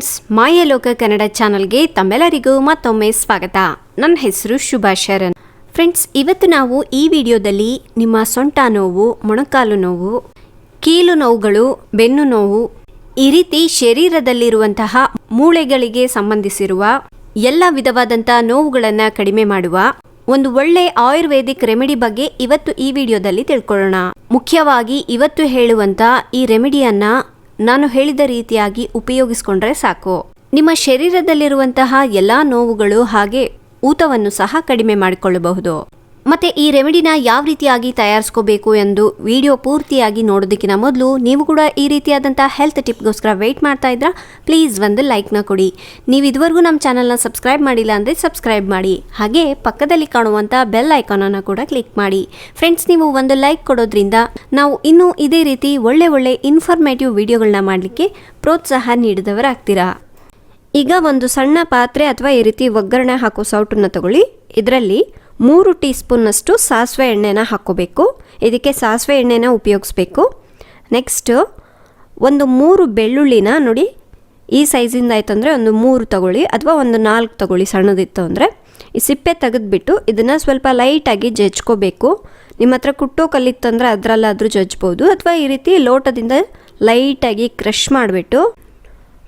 Friends, ಮಾಯ ಲೋಕ ಕನ್ನಡ ಚಾನಲ್ಗೆ ತಮ್ಮೆಲ್ಲರಿಗೂ ಮತ್ತೊಮ್ಮೆ ಸ್ವಾಗತ. ನನ್ನ ಹೆಸರು ಶಾರನ್. ಫ್ರೆಂಡ್ಸ್, ಇವತ್ತು ನಾವು ಈ ವಿಡಿಯೋದಲ್ಲಿ ನಿಮ್ಮ ಸೊಂಟ ನೋವು, ಮೊಣಕಾಲು ನೋವು, ಕೀಲು ನೋವುಗಳು, ಬೆನ್ನು ನೋವು, ಈ ರೀತಿ ಶರೀರದಲ್ಲಿರುವಂತಹ ಮೂಳೆಗಳಿಗೆ ಸಂಬಂಧಿಸಿರುವ ಎಲ್ಲ ವಿಧವಾದಂಥ ನೋವುಗಳನ್ನು ಕಡಿಮೆ ಮಾಡುವ ಒಂದು ಒಳ್ಳೆ ಆಯುರ್ವೇದಿಕ್ ರೆಮಿಡಿ ಬಗ್ಗೆ ಇವತ್ತು ಈ ವಿಡಿಯೋದಲ್ಲಿ ತಿಳ್ಕೊಳ್ಳೋಣ. ಮುಖ್ಯವಾಗಿ ಇವತ್ತು ಹೇಳುವಂಥ ಈ ರೆಮಿಡಿಯನ್ನ ನಾನು ಹೇಳಿದ ರೀತಿಯಾಗಿ ಉಪಯೋಗಿಸ್ಕೊಂಡ್ರೆ ಸಾಕು. ನಿಮ್ಮ ಶರೀರದಲ್ಲಿರುವಂತಹ ಎಲ್ಲ ನೋವುಗಳು ಹಾಗೆ ಊತವನ್ನು ಸಹ ಕಡಿಮೆ ಮಾಡಿಕೊಳ್ಳಬಹುದು. ಮತ್ತೆ ಈ ರೆಮಿಡಿನ ಯಾವ ರೀತಿಯಾಗಿ ತಯಾರಿಸ್ಕೋಬೇಕು ಎಂದು ವಿಡಿಯೋ ಪೂರ್ತಿಯಾಗಿ ನೋಡೋದಕ್ಕಿಂತ ಮೊದಲು ನೀವು ಕೂಡ ಈ ರೀತಿಯಾದಂಥ ಹೆಲ್ತ್ ಟಿಪ್ಗೋಸ್ಕರ ವೆಯ್ಟ್ ಮಾಡ್ತಾ ಇದ್ರಾ, ಪ್ಲೀಸ್ ಒಂದು ಲೈಕ್ನ ಕೊಡಿ. ನೀವು ಇದುವರೆಗೂ ನಮ್ಮ ಚಾನಲ್ನ ಸಬ್ಸ್ಕ್ರೈಬ್ ಮಾಡಿಲ್ಲ ಅಂದರೆ ಸಬ್ಸ್ಕ್ರೈಬ್ ಮಾಡಿ, ಹಾಗೆ ಪಕ್ಕದಲ್ಲಿ ಕಾಣುವಂಥ ಬೆಲ್ ಐಕಾನನ್ನು ಕೂಡ ಕ್ಲಿಕ್ ಮಾಡಿ. ಫ್ರೆಂಡ್ಸ್, ನೀವು ಒಂದು ಲೈಕ್ ಕೊಡೋದ್ರಿಂದ ನಾವು ಇನ್ನೂ ಇದೇ ರೀತಿ ಒಳ್ಳೆ ಇನ್ಫಾರ್ಮೇಟಿವ್ ವಿಡಿಯೋಗಳನ್ನ ಮಾಡಲಿಕ್ಕೆ ಪ್ರೋತ್ಸಾಹ ನೀಡಿದವರಾಗ್ತೀರಾ. ಈಗ ಒಂದು ಸಣ್ಣ ಪಾತ್ರೆ ಅಥವಾ ಈ ರೀತಿ ಒಗ್ಗರಣೆ ಹಾಕೋ ಸೌಟನ್ನು ತಗೊಳ್ಳಿ. ಇದರಲ್ಲಿ 3 ಟೀ ಸ್ಪೂನ್ನಷ್ಟು ಸಾಸಿವೆ ಎಣ್ಣೆನ ಹಾಕ್ಕೋಬೇಕು. ಇದಕ್ಕೆ ಸಾಸಿವೆ ಎಣ್ಣೆನ ಉಪಯೋಗಿಸ್ಬೇಕು. ನೆಕ್ಸ್ಟು ಒಂದು 3 ಬೆಳ್ಳುಳ್ಳಿನ ನೋಡಿ, ಈ ಸೈಜಿಂದ ಆಯಿತು ಅಂದರೆ ಒಂದು 3 ತಗೊಳ್ಳಿ, ಅಥವಾ ಒಂದು 4 ತಗೊಳ್ಳಿ ಸಣ್ಣದಿತ್ತು ಅಂದರೆ. ಈ ಸಿಪ್ಪೆ ತೆಗೆದುಬಿಟ್ಟು ಇದನ್ನು ಸ್ವಲ್ಪ ಲೈಟಾಗಿ ಜಜ್ಕೋಬೇಕು. ನಿಮ್ಮ ಹತ್ರ ಕುಟ್ಟೋ ಕಲ್ಲಿತ್ತು ಅಂದರೆ ಅದರಲ್ಲಾದರೂ ಜಜ್ಬೋದು, ಅಥವಾ ಈ ರೀತಿ ಲೋಟದಿಂದ ಲೈಟಾಗಿ ಕ್ರಷ್ ಮಾಡಿಬಿಟ್ಟು,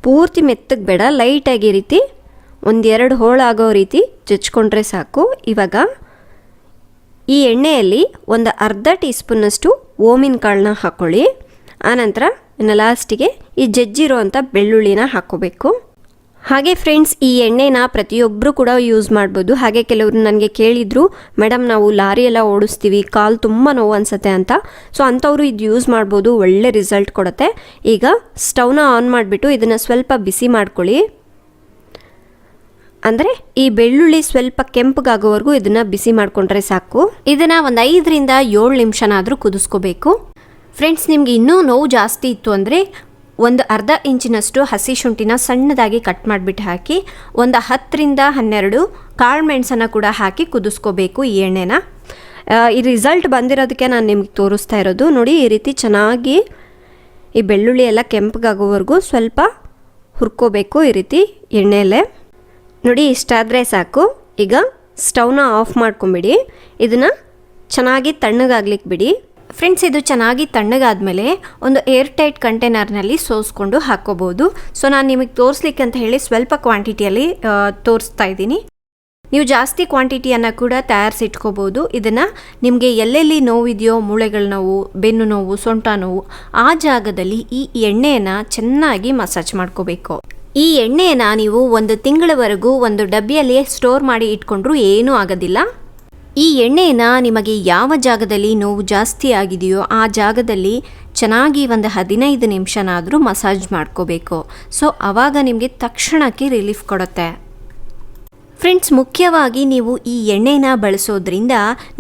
ಪೂರ್ತಿ ಮೆತ್ತಗೆ ಬೇಡ, ಲೈಟಾಗಿ ಈ ರೀತಿ 1-2 ಹೋಳಾಗೋ ರೀತಿ ಜಜ್ಕೊಂಡ್ರೆ ಸಾಕು. ಇವಾಗ ಈ ಎಣ್ಣೆಯಲ್ಲಿ ಒಂದು ಅರ್ಧ ಟೀ ಸ್ಪೂನ್ನಷ್ಟು ಓಮಿನ ಕಾಳನ್ನ ಹಾಕ್ಕೊಳ್ಳಿ. ಆನಂತರ ಇನ್ನು ಲಾಸ್ಟಿಗೆ ಈ ಜಜ್ಜಿರೋ ಅಂಥ ಬೆಳ್ಳುಳ್ಳಿನ ಹಾಕ್ಕೋಬೇಕು. ಹಾಗೆ ಫ್ರೆಂಡ್ಸ್, ಈ ಎಣ್ಣೆನ ಪ್ರತಿಯೊಬ್ಬರು ಕೂಡ ಯೂಸ್ ಮಾಡ್ಬೋದು. ಹಾಗೆ ಕೆಲವರು ನನಗೆ ಕೇಳಿದರು, ಮೇಡಮ್ ನಾವು ಲಾರಿ ಎಲ್ಲ ಓಡಿಸ್ತೀವಿ, ಕಾಲು ತುಂಬ ನೋವು ಅನಿಸುತ್ತೆ ಅಂತ. ಸೊ ಅಂಥವರು ಇದು ಯೂಸ್ ಮಾಡ್ಬೋದು, ಒಳ್ಳೆ ರಿಸಲ್ಟ್ ಕೊಡುತ್ತೆ. ಈಗ ಸ್ಟವ್ನ ಆನ್ ಮಾಡಿಬಿಟ್ಟು ಇದನ್ನು ಸ್ವಲ್ಪ ಬಿಸಿ ಮಾಡ್ಕೊಳ್ಳಿ. ಅಂದರೆ ಈ ಬೆಳ್ಳುಳ್ಳಿ ಸ್ವಲ್ಪ ಕೆಂಪಗಾಗೋವರೆಗೂ ಇದನ್ನು ಬಿಸಿ ಮಾಡಿಕೊಂಡ್ರೆ ಸಾಕು. ಇದನ್ನು ಒಂದು 5-7 ನಿಮಿಷನಾದರೂ ಕುದಿಸ್ಕೋಬೇಕು. ಫ್ರೆಂಡ್ಸ್, ನಿಮಗೆ ಇನ್ನೂ ನೋವು ಜಾಸ್ತಿ ಇತ್ತು ಅಂದರೆ ಒಂದು ಅರ್ಧ ಇಂಚಿನಷ್ಟು ಹಸಿ ಶುಂಠಿನ ಸಣ್ಣದಾಗಿ ಕಟ್ ಮಾಡಿಬಿಟ್ಟು ಹಾಕಿ, ಒಂದು 10-12 ಕಾಳು ಮೆಣಸನ್ನು ಕೂಡ ಹಾಕಿ ಕುದಿಸ್ಕೋಬೇಕು ಈ ಎಣ್ಣೆನ. ಈ ರಿಸಲ್ಟ್ ಬಂದಿರೋದಕ್ಕೆ ನಾನು ನಿಮಗೆ ತೋರಿಸ್ತಾ ಇರೋದು. ನೋಡಿ, ಈ ರೀತಿ ಚೆನ್ನಾಗಿ ಈ ಬೆಳ್ಳುಳ್ಳಿ ಎಲ್ಲ ಕೆಂಪಗಾಗೋವರೆಗೂ ಸ್ವಲ್ಪ ಹುರ್ಕೋಬೇಕು ಈ ರೀತಿ ಎಣ್ಣೆಯಲ್ಲೇ. ನೋಡಿ, ಇಷ್ಟಾದರೆ ಸಾಕು. ಈಗ ಸ್ಟವ್ನ ಆಫ್ ಮಾಡ್ಕೊಂಬಿಡಿ. ಇದನ್ನು ಚೆನ್ನಾಗಿ ತಣ್ಣಗಾಗ್ಲಿಕ್ಕೆ ಬಿಡಿ. ಫ್ರೆಂಡ್ಸ್, ಇದು ಚೆನ್ನಾಗಿ ತಣ್ಣಗಾದ್ಮೇಲೆ ಒಂದು ಏರ್ ಟೈಟ್ ಕಂಟೈನರ್ನಲ್ಲಿ ಸೋಸ್ಕೊಂಡು ಹಾಕ್ಕೋಬೋದು. ಸೊ ನಾನು ನಿಮಗೆ ತೋರಿಸ್ಲಿಕ್ಕೆ ಅಂತ ಹೇಳಿ ಸ್ವಲ್ಪ ಕ್ವಾಂಟಿಟಿಯಲ್ಲಿ ತೋರಿಸ್ತಾ ಇದ್ದೀನಿ. ನೀವು ಜಾಸ್ತಿ ಕ್ವಾಂಟಿಟಿಯನ್ನು ಕೂಡ ತಯಾರಿಸಿಟ್ಕೋಬೋದು. ಇದನ್ನು ನಿಮಗೆ ಎಲ್ಲೆಲ್ಲಿ ನೋವಿದೆಯೋ, ಮೂಳೆಗಳ ನೋವು, ಬೆನ್ನು ನೋವು, ಸೊಂಟ ನೋವು, ಆ ಜಾಗದಲ್ಲಿ ಈ ಎಣ್ಣೆಯನ್ನು ಚೆನ್ನಾಗಿ ಮಸಾಜ್ ಮಾಡ್ಕೋಬೇಕು. ಈ ಎಣ್ಣೆಯನ್ನು ನೀವು 1 ತಿಂಗಳವರೆಗೂ ಒಂದು ಡಬ್ಬಿಯಲ್ಲಿ ಸ್ಟೋರ್ ಮಾಡಿ ಇಟ್ಕೊಂಡ್ರೂ ಏನೂ ಆಗೋದಿಲ್ಲ. ಈ ಎಣ್ಣೆಯನ್ನು ನಿಮಗೆ ಯಾವ ಜಾಗದಲ್ಲಿ ನೋವು ಜಾಸ್ತಿ ಆಗಿದೆಯೋ ಆ ಜಾಗದಲ್ಲಿ ಚೆನ್ನಾಗಿ ಒಂದು 15 ನಿಮಿಷನಾದರೂ ಮಸಾಜ್ ಮಾಡ್ಕೋಬೇಕು. ಸೊ ಆವಾಗ ನಿಮಗೆ ತಕ್ಷಣಕ್ಕೆ ರಿಲೀಫ್ ಕೊಡುತ್ತೆ. ಫ್ರೆಂಡ್ಸ್, ಮುಖ್ಯವಾಗಿ ನೀವು ಈ ಎಣ್ಣೆನ ಬಳಸೋದ್ರಿಂದ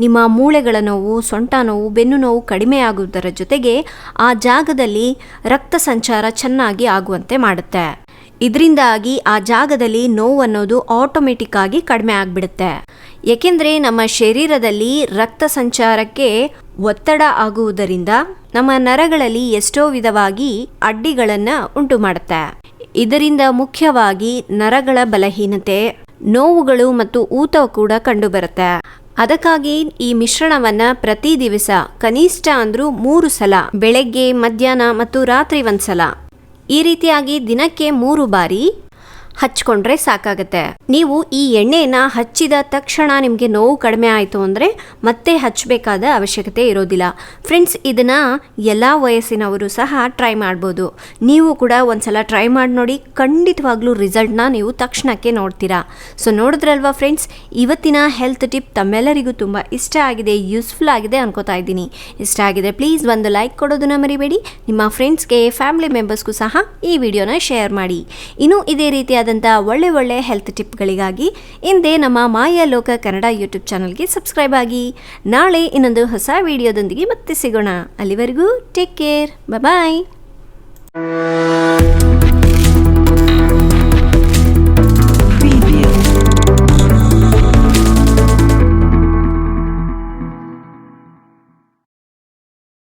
ನಿಮ್ಮ ಮೂಳೆಗಳ ನೋವು, ಸೊಂಟ ನೋವು, ಬೆನ್ನು ನೋವು ಕಡಿಮೆ ಆಗುವುದರ ಜೊತೆಗೆ ಆ ಜಾಗದಲ್ಲಿ ರಕ್ತ ಸಂಚಾರ ಚೆನ್ನಾಗಿ ಆಗುವಂತೆ ಮಾಡುತ್ತೆ. ಇದರಿಂದಾಗಿ ಆ ಜಾಗದಲ್ಲಿ ನೋವು ಅನ್ನೋದು ಆಟೋಮೆಟಿಕ್ ಆಗಿ ಕಡಿಮೆ ಆಗಿಬಿಡುತ್ತೆ. ಏಕೆಂದರೆ ನಮ್ಮ ಶರೀರದಲ್ಲಿ ರಕ್ತ ಸಂಚಾರಕ್ಕೆ ಒತ್ತಡ ಆಗುವುದರಿಂದ ನಮ್ಮ ನರಗಳಲ್ಲಿ ಎಷ್ಟೋ ವಿಧವಾಗಿ ಅಡ್ಡಿಗಳನ್ನು ಉಂಟು ಮಾಡುತ್ತೆ. ಇದರಿಂದ ಮುಖ್ಯವಾಗಿ ನರಗಳ ಬಲಹೀನತೆ, ನೋವುಗಳು ಮತ್ತು ಊತ ಕೂಡ ಕಂಡುಬರುತ್ತೆ. ಅದಕ್ಕಾಗಿ ಈ ಮಿಶ್ರಣವನ್ನು ಪ್ರತಿ ದಿವಸ ಕನಿಷ್ಠ ಅಂದರೂ 3 ಸಲ, ಬೆಳಗ್ಗೆ, ಮಧ್ಯಾಹ್ನ ಮತ್ತು ರಾತ್ರಿ 1 ಸಲ, ಈ ರೀತಿಯಾಗಿ ದಿನಕ್ಕೆ 3 ಬಾರಿ ಹಚ್ಕೊಂಡ್ರೆ ಸಾಕಾಗತ್ತೆ. ನೀವು ಈ ಎಣ್ಣೆನ ಹಚ್ಚಿದ ತಕ್ಷಣ ನಿಮಗೆ ನೋವು ಕಡಿಮೆ ಆಯಿತು ಅಂದರೆ ಮತ್ತೆ ಹಚ್ಚಬೇಕಾದ ಅವಶ್ಯಕತೆ ಇರೋದಿಲ್ಲ. ಫ್ರೆಂಡ್ಸ್, ಇದನ್ನು ಎಲ್ಲ ವಯಸ್ಸಿನವರು ಸಹ ಟ್ರೈ ಮಾಡ್ಬೋದು. ನೀವು ಕೂಡ ಒಂದ್ಸಲ ಟ್ರೈ ಮಾಡಿ ನೋಡಿ, ಖಂಡಿತವಾಗ್ಲೂ ರಿಸಲ್ಟ್ನ ನೀವು ತಕ್ಷಣಕ್ಕೆ ನೋಡ್ತೀರಾ. ಸೊ ನೋಡಿದ್ರಲ್ವಾ ಫ್ರೆಂಡ್ಸ್, ಇವತ್ತಿನ ಹೆಲ್ತ್ ಟಿಪ್ ತಮ್ಮೆಲ್ಲರಿಗೂ ತುಂಬ ಇಷ್ಟ ಆಗಿದೆ, ಯೂಸ್ಫುಲ್ ಆಗಿದೆ ಅನ್ಕೋತಾ ಇದ್ದೀನಿ. ಇಷ್ಟ ಆಗಿದೆ ಪ್ಲೀಸ್ ಒಂದು ಲೈಕ್ ಕೊಡೋದನ್ನ ಮರಿಬೇಡಿ. ನಿಮ್ಮ ಫ್ರೆಂಡ್ಸ್ಗೆ, ಫ್ಯಾಮಿಲಿ ಮೆಂಬರ್ಸ್ಗೂ ಸಹ ಈ ವಿಡಿಯೋನ ಶೇರ್ ಮಾಡಿ. ಇನ್ನೂ ಇದೇ ರೀತಿಯ ಒಳ್ಳೆ ಹೆಲ್ತ್ ಟಿಪ್ಗಳಿಗಾಗಿ ಇಂದೇ ನಮ್ಮ ಮಾಯ ಲೋಕ ಕನ್ನಡ ಯೂಟ್ಯೂಬ್ ಚಾನಲ್ಗೆ ಸಬ್ಸ್ಕ್ರೈಬ್ ಆಗಿ. ನಾಳೆ ಇನ್ನೊಂದು ಹೊಸ ವಿಡಿಯೋದೊಂದಿಗೆ ಮತ್ತೆ ಸಿಗೋಣ. ಅಲ್ಲಿವರೆಗೂ ಟೇಕ್ ಕೇರ್, ಬಾಯ್.